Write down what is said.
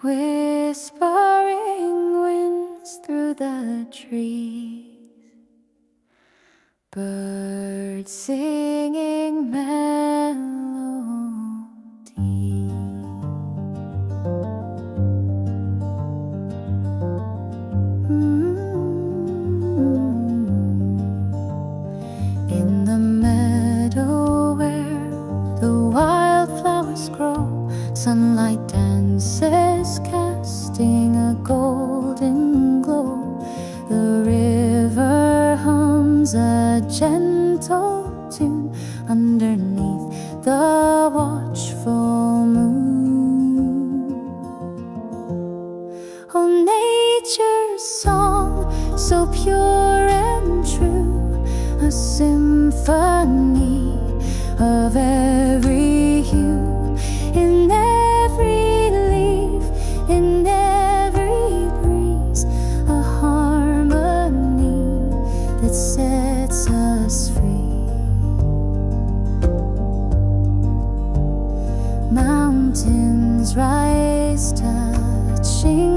Whispering winds through the trees, birds singing melody. In the meadow where the wildflowers grow, sunlight dances, casting a golden glow. The river hums a gentle tune underneath the watchful moon. Oh, nature's song, so pure and true, a symphony of every hue, in every leaf, in every breeze, a harmony that sets us free. Mountains rise, touching